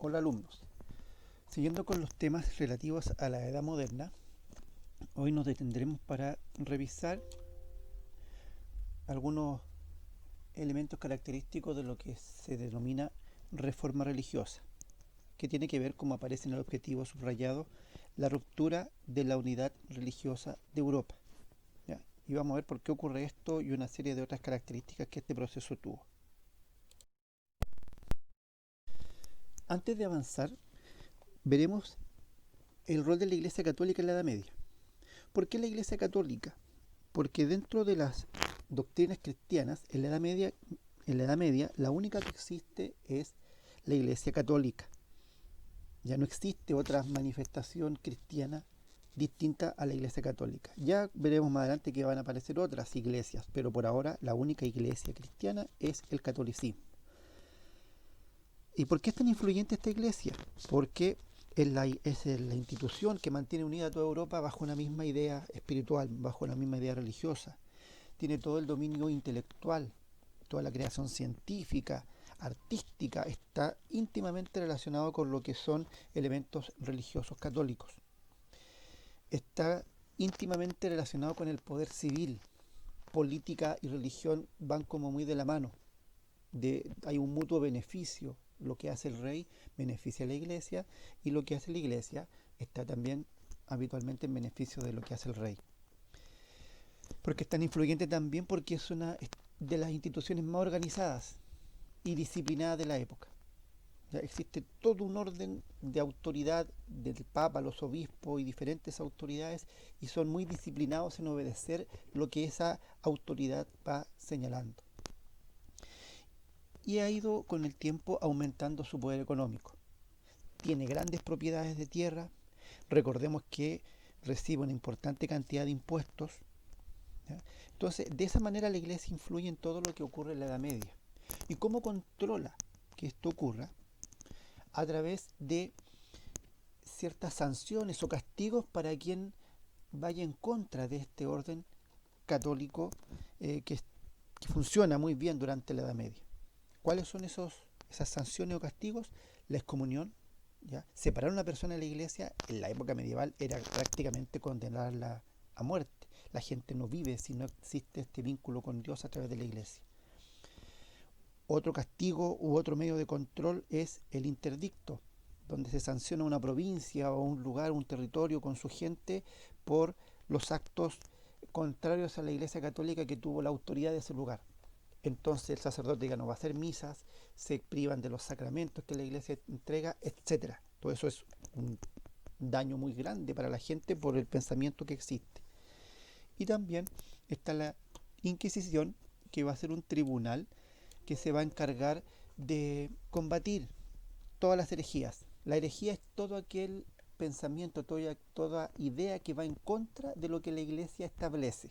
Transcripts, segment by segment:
Hola alumnos, siguiendo con los temas relativos a la edad moderna, hoy nos detendremos para revisar algunos elementos característicos de lo que se denomina reforma religiosa, que tiene que ver, como aparece en el objetivo subrayado, la ruptura de la unidad religiosa de Europa. ¿Ya? Y vamos a ver por qué ocurre esto y una serie de otras características que este proceso tuvo. Antes de avanzar, veremos el rol de la Iglesia Católica en la Edad Media. ¿Por qué la Iglesia Católica? Porque dentro de las doctrinas cristianas, en la Edad Media, la única que existe es la Iglesia Católica. Ya no existe otra manifestación cristiana distinta a la Iglesia Católica. Ya veremos más adelante que van a aparecer otras iglesias, pero por ahora la única iglesia cristiana es el catolicismo. ¿Y por qué es tan influyente esta iglesia? Porque es la institución que mantiene unida a toda Europa bajo una misma idea espiritual, bajo una misma idea religiosa. Tiene todo el dominio intelectual, toda la creación científica, artística, está íntimamente relacionado con lo que son elementos religiosos católicos. Está íntimamente relacionado con el poder civil. Política y religión van como muy de la mano. Hay un mutuo beneficio. Lo que hace el rey beneficia a la iglesia y lo que hace la iglesia está también habitualmente en beneficio de lo que hace el rey. Porque es tan influyente también porque es una de las instituciones más organizadas y disciplinadas de la época. Ya existe todo un orden de autoridad del Papa, los obispos y diferentes autoridades y son muy disciplinados en obedecer lo que esa autoridad va señalando. Y ha ido con el tiempo aumentando su poder económico. Tiene grandes propiedades de tierra, recordemos que recibe una importante cantidad de impuestos. ¿Ya? Entonces, de esa manera la iglesia influye en todo lo que ocurre en la Edad Media. ¿Y cómo controla que esto ocurra? A través de ciertas sanciones o castigos para quien vaya en contra de este orden católico que funciona muy bien durante la Edad Media. ¿Cuáles son esas sanciones o castigos? La excomunión. ¿Ya? Separar a una persona de la iglesia en la época medieval era prácticamente condenarla a muerte. La gente no vive si no existe este vínculo con Dios a través de la iglesia. Otro castigo u otro medio de control es el interdicto, donde se sanciona una provincia o un lugar, un territorio con su gente por los actos contrarios a la iglesia católica que tuvo la autoridad de ese lugar. Entonces el sacerdote ya no va a hacer misas, se privan de los sacramentos que la iglesia entrega, etcétera. Todo eso es un daño muy grande para la gente por el pensamiento que existe. Y también está la Inquisición, que va a ser un tribunal que se va a encargar de combatir todas las herejías. La herejía es todo aquel pensamiento, toda idea que va en contra de lo que la iglesia establece.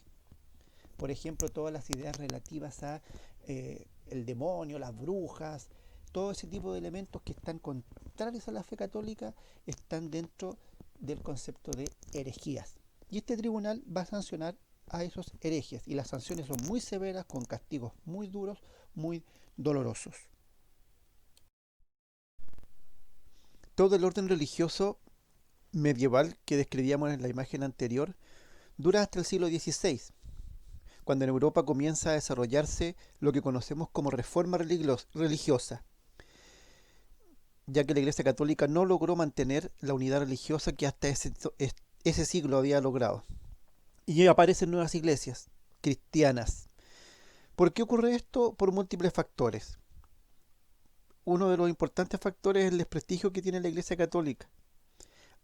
Por ejemplo, todas las ideas relativas a el demonio, las brujas, todo ese tipo de elementos que están contrarios a la fe católica están dentro del concepto de herejías. Y este tribunal va a sancionar a esos herejes y las sanciones son muy severas, con castigos muy duros, muy dolorosos. Todo el orden religioso medieval que describíamos en la imagen anterior dura hasta el siglo XVI, cuando en Europa comienza a desarrollarse lo que conocemos como reforma religiosa, ya que la Iglesia Católica no logró mantener la unidad religiosa que hasta ese siglo había logrado. Y aparecen nuevas iglesias cristianas. ¿Por qué ocurre esto? Por múltiples factores. Uno de los importantes factores es el desprestigio que tiene la Iglesia Católica.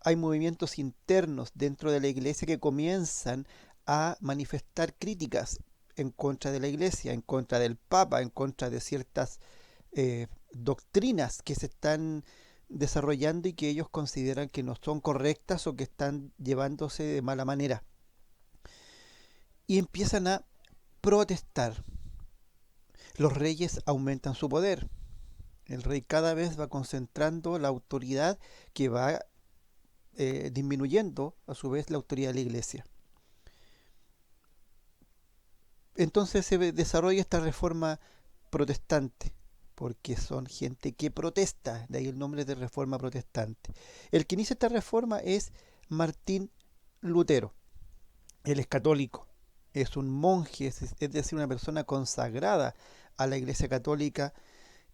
Hay movimientos internos dentro de la Iglesia que comienzan a manifestar críticas en contra de la Iglesia, en contra del Papa, en contra de ciertas doctrinas que se están desarrollando y que ellos consideran que no son correctas o que están llevándose de mala manera. Y empiezan a protestar. Los reyes aumentan su poder. El rey cada vez va concentrando la autoridad que va disminuyendo a su vez la autoridad de la iglesia. Entonces se desarrolla esta reforma protestante porque son gente que protesta, de ahí el nombre de reforma protestante. El que inicia esta reforma es Martín Lutero. Él es católico, es un monje, es decir, una persona consagrada a la Iglesia Católica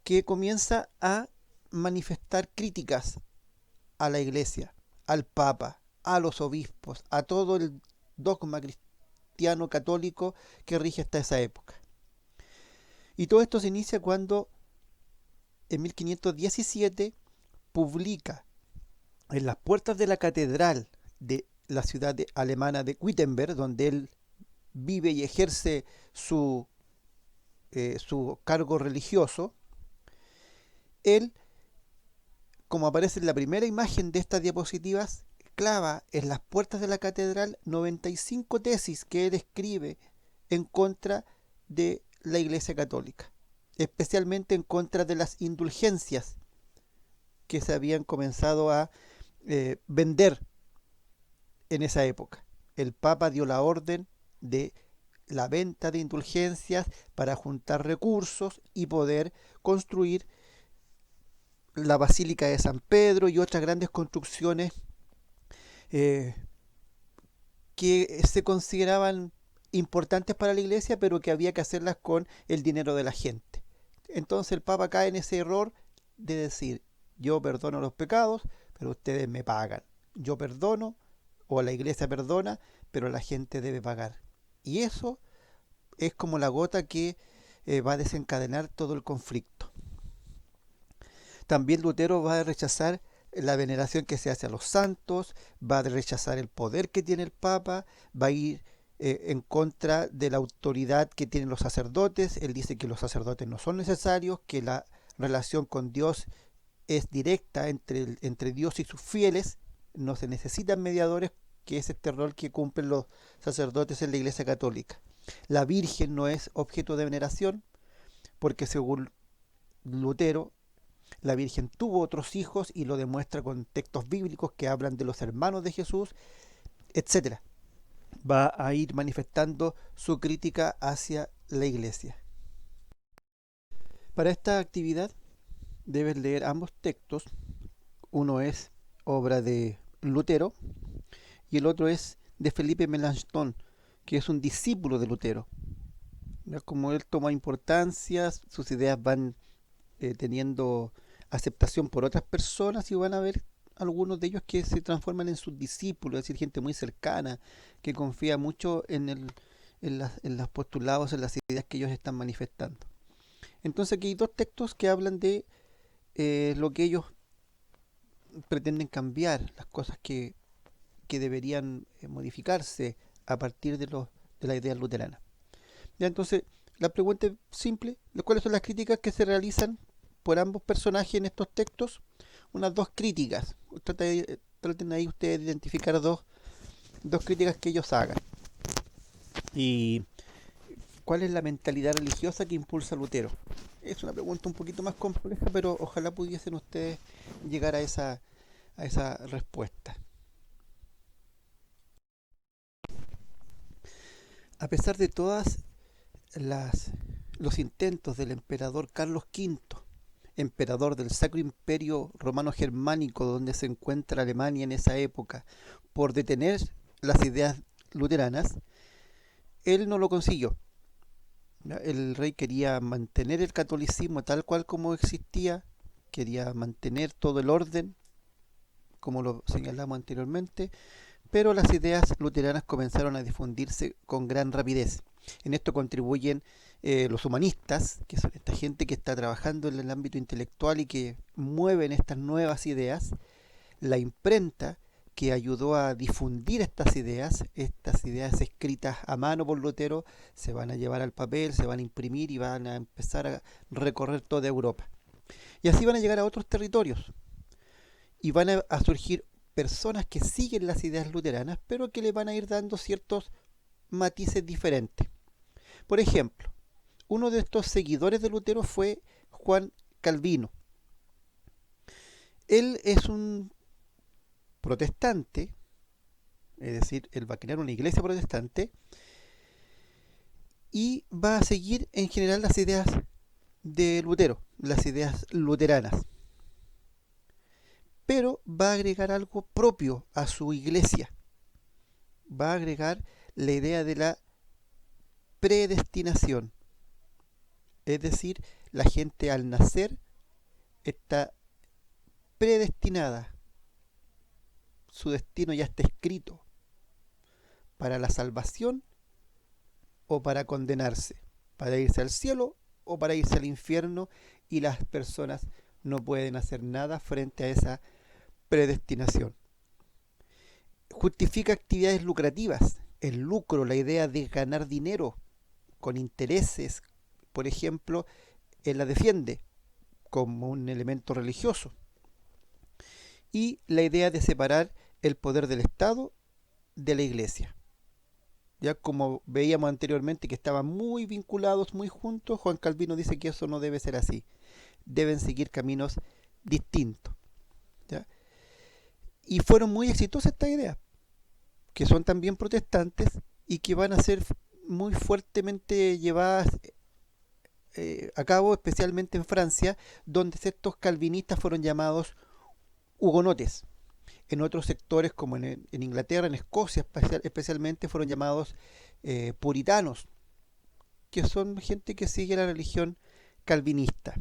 que comienza a manifestar críticas a la Iglesia, al Papa, a los obispos, a todo el dogma cristiano católico que rige hasta esa época. Y todo esto se inicia cuando en 1517 publica en las puertas de la catedral de la ciudad alemana de Wittenberg, donde él vive y ejerce su cargo religioso. Él, como aparece en la primera imagen de estas diapositivas, clava en las puertas de la catedral 95 tesis que él escribe en contra de la Iglesia Católica, especialmente en contra de las indulgencias que se habían comenzado a vender en esa época. El Papa dio la orden de la venta de indulgencias para juntar recursos y poder construir la Basílica de San Pedro y otras grandes construcciones que se consideraban importantes para la iglesia, pero que había que hacerlas con el dinero de la gente. Entonces el Papa cae en ese error de decir: yo perdono los pecados, pero ustedes me pagan. Yo perdono, o la iglesia perdona, pero la gente debe pagar. Y eso es como la gota que va a desencadenar todo el conflicto. También Lutero va a rechazar la veneración que se hace a los santos, va a rechazar el poder que tiene el Papa, va a ir en contra de la autoridad que tienen los sacerdotes. Él dice que los sacerdotes no son necesarios, que la relación con Dios es directa entre Dios y sus fieles, no se necesitan mediadores, que es este rol que cumplen los sacerdotes en la Iglesia Católica. La Virgen no es objeto de veneración, porque según Lutero, la Virgen tuvo otros hijos y lo demuestra con textos bíblicos que hablan de los hermanos de Jesús, etcétera. Va a ir manifestando su crítica hacia la Iglesia. Para esta actividad debes leer ambos textos. Uno es obra de Lutero y el otro es de Felipe Melanchthon, que es un discípulo de Lutero. Como él toma importancia, sus ideas van teniendo aceptación por otras personas y van a ver algunos de ellos que se transforman en sus discípulos, es decir, gente muy cercana, que confía mucho en los postulados, en las ideas que ellos están manifestando. Entonces aquí hay dos textos que hablan de lo que ellos pretenden cambiar, las cosas que deberían modificarse a partir de la idea luterana. Ya, entonces, la pregunta es simple: ¿cuáles son las críticas que se realizan por ambos personajes en estos textos? Unas dos críticas. Traten ahí ustedes de identificar dos críticas que ellos hagan. ¿Y cuál es la mentalidad religiosa que impulsa a Lutero? Es una pregunta un poquito más compleja, pero ojalá pudiesen ustedes llegar a esa respuesta. A pesar de todas los intentos del emperador Carlos V, emperador del Sacro Imperio Romano Germánico, donde se encuentra Alemania en esa época, por detener las ideas luteranas, él no lo consiguió. El rey quería mantener el catolicismo tal cual como existía, quería mantener todo el orden, como lo señalamos anteriormente, pero las ideas luteranas comenzaron a difundirse con gran rapidez. En esto contribuyen los humanistas, que son esta gente que está trabajando en el ámbito intelectual y que mueven estas nuevas ideas, la imprenta que ayudó a difundir estas ideas escritas a mano por Lutero, se van a llevar al papel, se van a imprimir y van a empezar a recorrer toda Europa. Y así van a llegar a otros territorios y van a surgir personas que siguen las ideas luteranas, pero que le van a ir dando ciertos matices diferentes. Por ejemplo, uno de estos seguidores de Lutero fue Juan Calvino. Él es un protestante, es decir, él va a crear una iglesia protestante y va a seguir en general las ideas de Lutero, las ideas luteranas, pero va a agregar algo propio a su iglesia. Va a agregar la idea de la predestinación, es decir, la gente al nacer está predestinada, su destino ya está escrito para la salvación o para condenarse, para irse al cielo o para irse al infierno, y las personas no pueden hacer nada frente a esa predestinación. Justifica actividades lucrativas, el lucro, la idea de ganar dinero con intereses, por ejemplo, él la defiende como un elemento religioso. Y la idea de separar el poder del Estado de la Iglesia. Ya como veíamos anteriormente que estaban muy vinculados, muy juntos, Juan Calvino dice que eso no debe ser así. Deben seguir caminos distintos. ¿Ya? Y fueron muy exitosas estas ideas, que son también protestantes y que van a ser muy fuertemente llevadas a cabo, especialmente en Francia, donde estos calvinistas fueron llamados hugonotes. En otros sectores, como en Inglaterra, en Escocia especialmente, fueron llamados puritanos, que son gente que sigue la religión calvinista.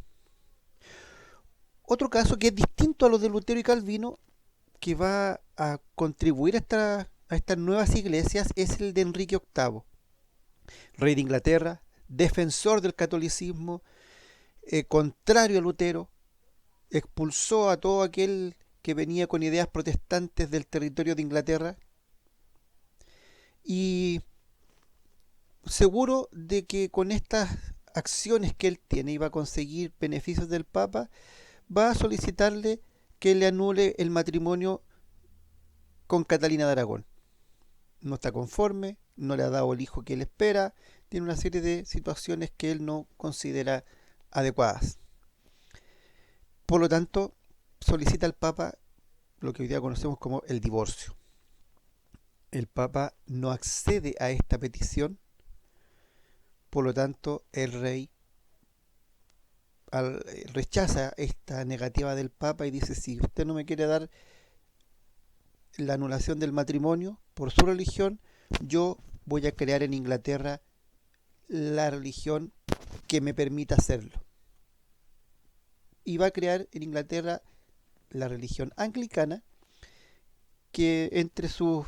Otro caso que es distinto a los de Lutero y Calvino, que va a contribuir a estas nuevas iglesias, es el de Enrique VIII, rey de Inglaterra, defensor del catolicismo, contrario a Lutero, expulsó a todo aquel que venía con ideas protestantes del territorio de Inglaterra, y seguro de que con estas acciones que él tiene iba a conseguir beneficios del Papa, va a solicitarle que le anule el matrimonio con Catalina de Aragón. No está conforme, no le ha dado el hijo que él espera, tiene una serie de situaciones que él no considera adecuadas. Por lo tanto, solicita al Papa lo que hoy día conocemos como el divorcio. El Papa no accede a esta petición, por lo tanto, el rey rechaza esta negativa del Papa y dice: si usted no me quiere dar la anulación del matrimonio por su religión, yo voy a crear en Inglaterra la religión que me permita hacerlo. Y va a crear en Inglaterra la religión anglicana, que entre sus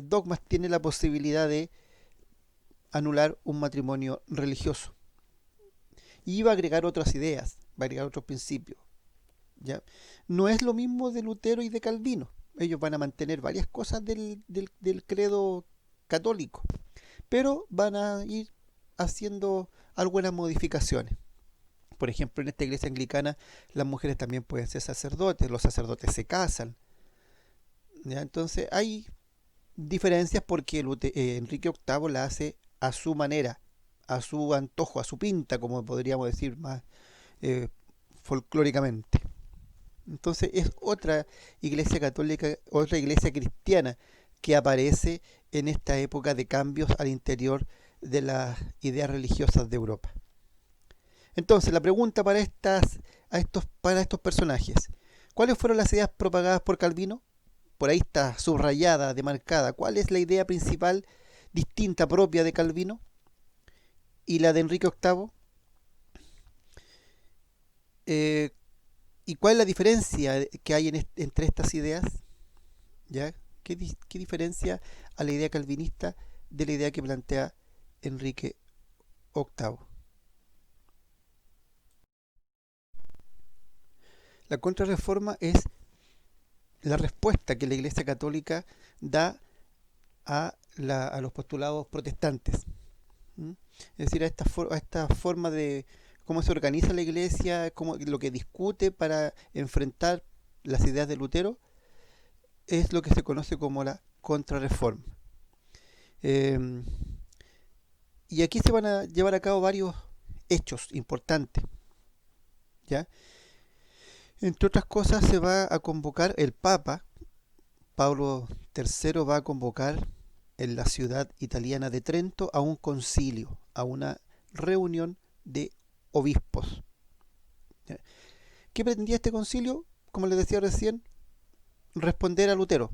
dogmas tiene la posibilidad de anular un matrimonio religioso. Y va a agregar otras ideas, va a agregar otros principios. ¿Ya? No es lo mismo de Lutero y de Calvino. Ellos van a mantener varias cosas del credo católico, pero van a ir haciendo algunas modificaciones. Por ejemplo, en esta iglesia anglicana las mujeres también pueden ser sacerdotes, los sacerdotes se casan. ¿Ya? Entonces hay diferencias porque Enrique VIII la hace a su manera, a su antojo, a su pinta, como podríamos decir más folclóricamente. Entonces es otra iglesia católica, otra iglesia cristiana que aparece en esta época de cambios al interior de las ideas religiosas de Europa. Entonces, la pregunta para estos personajes: ¿cuáles fueron las ideas propagadas por Calvino? Por ahí está subrayada, demarcada. ¿Cuál es la idea principal, distinta, propia de Calvino? ¿Y la de Enrique VIII? ¿Y cuál es la diferencia que hay entre estas ideas? ¿Ya? ¿Qué diferencia a la idea calvinista de la idea que plantea Enrique VIII? La contrarreforma es la respuesta que la Iglesia Católica da a los postulados protestantes. ¿Mm? Es decir, a esta forma de cómo se organiza la Iglesia, lo que discute para enfrentar las ideas de Lutero, es lo que se conoce como la contrarreforma. Y aquí se van a llevar a cabo varios hechos importantes, ¿ya? Entre otras cosas, se va a convocar el Papa, Pablo III va a convocar en la ciudad italiana de Trento a un concilio, a una reunión de obispos. ¿Ya? ¿Qué pretendía este concilio? Como les decía recién, responder a Lutero,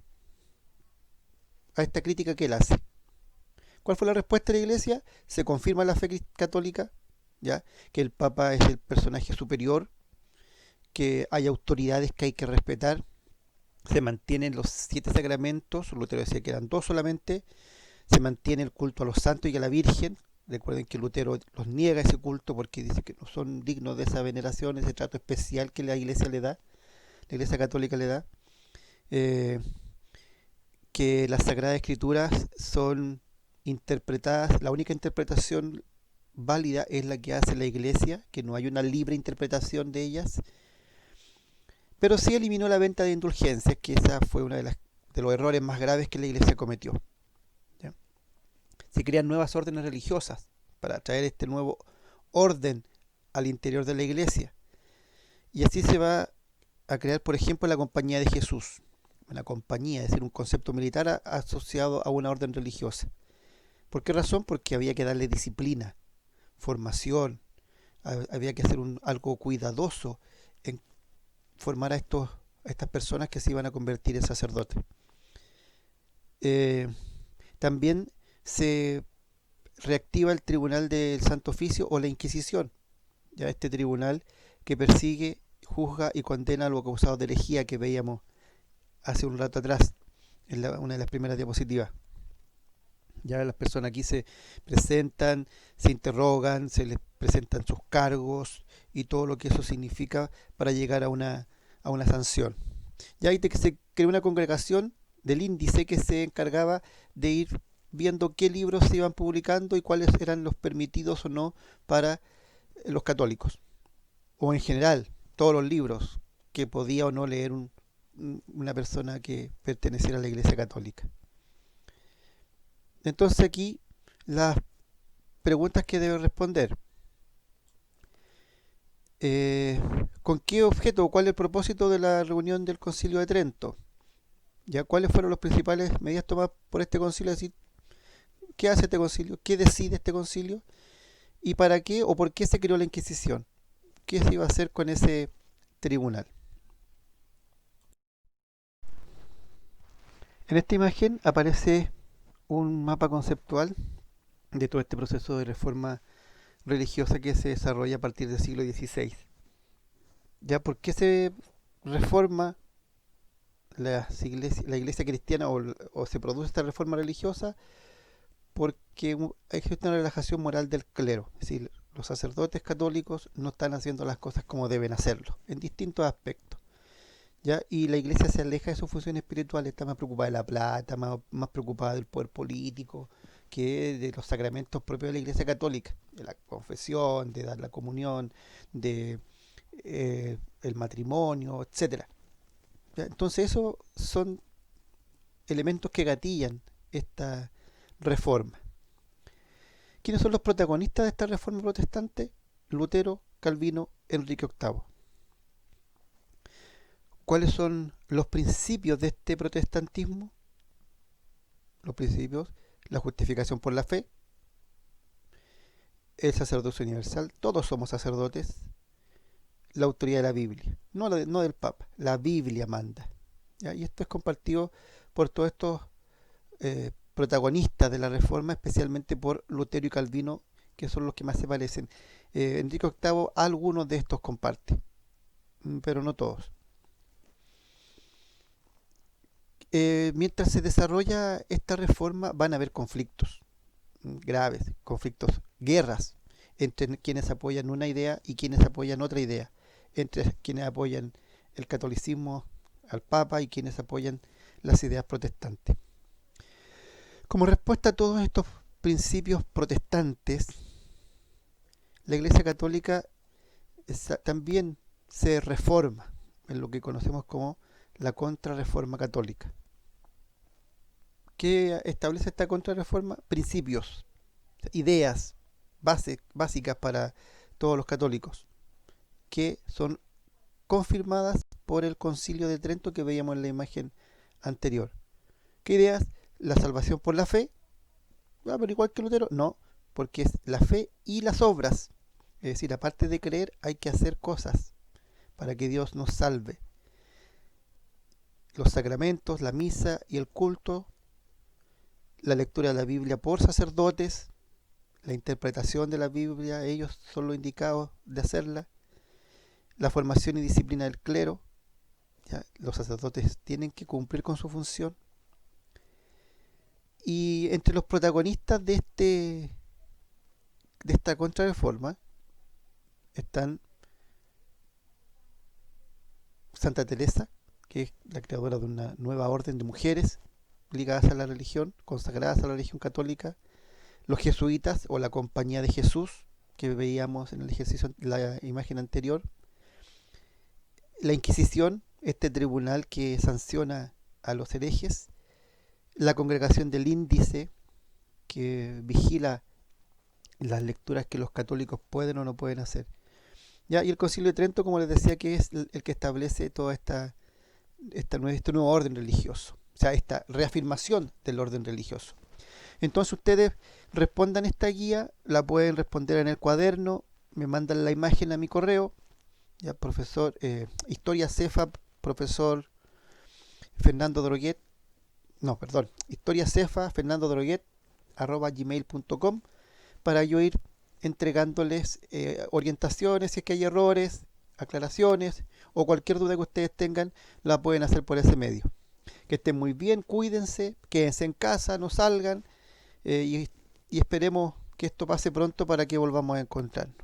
a esta crítica que él hace. ¿Cuál fue la respuesta de la Iglesia? Se confirma la fe católica, ¿ya? Que el Papa es el personaje superior, que hay autoridades que hay que respetar, se mantienen los 7 sacramentos, Lutero decía que eran 2 solamente, se mantiene el culto a los santos y a la Virgen. Recuerden que Lutero los niega ese culto porque dice que no son dignos de esa veneración, ese trato especial que la Iglesia le da, la Iglesia Católica le da. Eh, que las Sagradas Escrituras son interpretadas, la única interpretación válida es la que hace la Iglesia, que no hay una libre interpretación de ellas, pero sí eliminó la venta de indulgencias, que esa fue uno de los errores más graves que la Iglesia cometió. ¿Ya? Se crean nuevas órdenes religiosas para traer este nuevo orden al interior de la Iglesia, y así se va a crear, por ejemplo, la Compañía de Jesús. Una compañía, es decir, un concepto militar asociado a una orden religiosa. ¿Por qué razón? Porque había que darle disciplina, formación, había que hacer algo cuidadoso en formar a estas personas que se iban a convertir en sacerdotes. También se reactiva el Tribunal del Santo Oficio o la Inquisición, ya este tribunal que persigue, juzga y condena a los acusados de herejía que veíamos hace un rato atrás en una de las primeras diapositivas. Ya las personas aquí se presentan, se interrogan, se les presentan sus cargos y todo lo que eso significa para llegar a una sanción. Ya ahí se creó una congregación del índice que se encargaba de ir viendo qué libros se iban publicando y cuáles eran los permitidos o no para los católicos. O en general, todos los libros que podía o no leer una persona que perteneciera a la Iglesia Católica. Entonces aquí las preguntas que debe responder. ¿Con qué objeto o cuál es el propósito de la reunión del Concilio de Trento? ¿Ya? ¿Cuáles fueron las principales medidas tomadas por este concilio? Es decir, ¿qué hace este concilio? ¿Qué decide este concilio? ¿Y para qué o por qué se creó la Inquisición? ¿Qué se iba a hacer con ese tribunal? En esta imagen aparece un mapa conceptual de todo este proceso de reforma religiosa que se desarrolla a partir del siglo XVI. ¿Ya? ¿Por qué se reforma la iglesia cristiana o se produce esta reforma religiosa? Porque existe una relajación moral del clero. Es decir, los sacerdotes católicos no están haciendo las cosas como deben hacerlo, en distintos aspectos. ¿Ya? Y la iglesia se aleja de sus funciones espirituales, está más preocupada de la plata, más preocupada del poder político que de los sacramentos propios de la iglesia católica, de la confesión, de dar la comunión, de el matrimonio, etcétera. ¿Ya? Entonces esos son elementos que gatillan esta reforma. ¿Quiénes son los protagonistas de esta reforma protestante? Lutero, Calvino, Enrique VIII. ¿Cuáles son los principios de este protestantismo? Los principios: la justificación por la fe, el sacerdocio universal, todos somos sacerdotes, la autoridad de la Biblia, no del Papa, la Biblia manda. ¿Ya? Y esto es compartido por todos estos protagonistas de la reforma, especialmente por Lutero y Calvino, que son los que más se parecen. Enrique VIII algunos de estos comparte, pero no todos. Mientras se desarrolla esta reforma van a haber conflictos graves, conflictos, guerras entre quienes apoyan una idea y quienes apoyan otra idea, entre quienes apoyan el catolicismo al Papa y quienes apoyan las ideas protestantes. Como respuesta a todos estos principios protestantes, la Iglesia Católica también se reforma en lo que conocemos como la Contrarreforma Católica. ¿Qué establece esta Contrarreforma? Principios, ideas básicas para todos los católicos, que son confirmadas por el Concilio de Trento que veíamos en la imagen anterior. ¿Qué ideas? La salvación por la fe. Pero igual que Lutero, no, porque es la fe y las obras. Es decir, aparte de creer, hay que hacer cosas para que Dios nos salve. Los sacramentos, la misa y el culto, la lectura de la Biblia por sacerdotes, la interpretación de la Biblia, ellos son los indicados de hacerla, la formación y disciplina del clero, ¿ya? Los sacerdotes tienen que cumplir con su función. Y entre los protagonistas de esta contrarreforma están Santa Teresa, que es la creadora de una nueva orden de mujeres ligadas a la religión, consagradas a la religión católica, los jesuitas o la Compañía de Jesús, que veíamos en el ejercicio, la imagen anterior, la Inquisición, este tribunal que sanciona a los herejes, la Congregación del Índice, que vigila las lecturas que los católicos pueden o no pueden hacer. ¿Ya? Y el Concilio de Trento, como les decía, que es el que establece toda este nuevo orden religioso, o sea, esta reafirmación del orden religioso. Entonces ustedes respondan esta guía, la pueden responder en el cuaderno, me mandan la imagen a mi correo, ya, profesor, Historia Cefa, profesor Fernando Droguet, no, perdón, Historia Cefa, Fernando Droguet, @gmail.com, para yo ir entregándoles orientaciones, si es que hay errores, aclaraciones o cualquier duda que ustedes tengan, la pueden hacer por ese medio. Que estén muy bien, cuídense, quédense en casa, no salgan y esperemos que esto pase pronto para que volvamos a encontrarnos.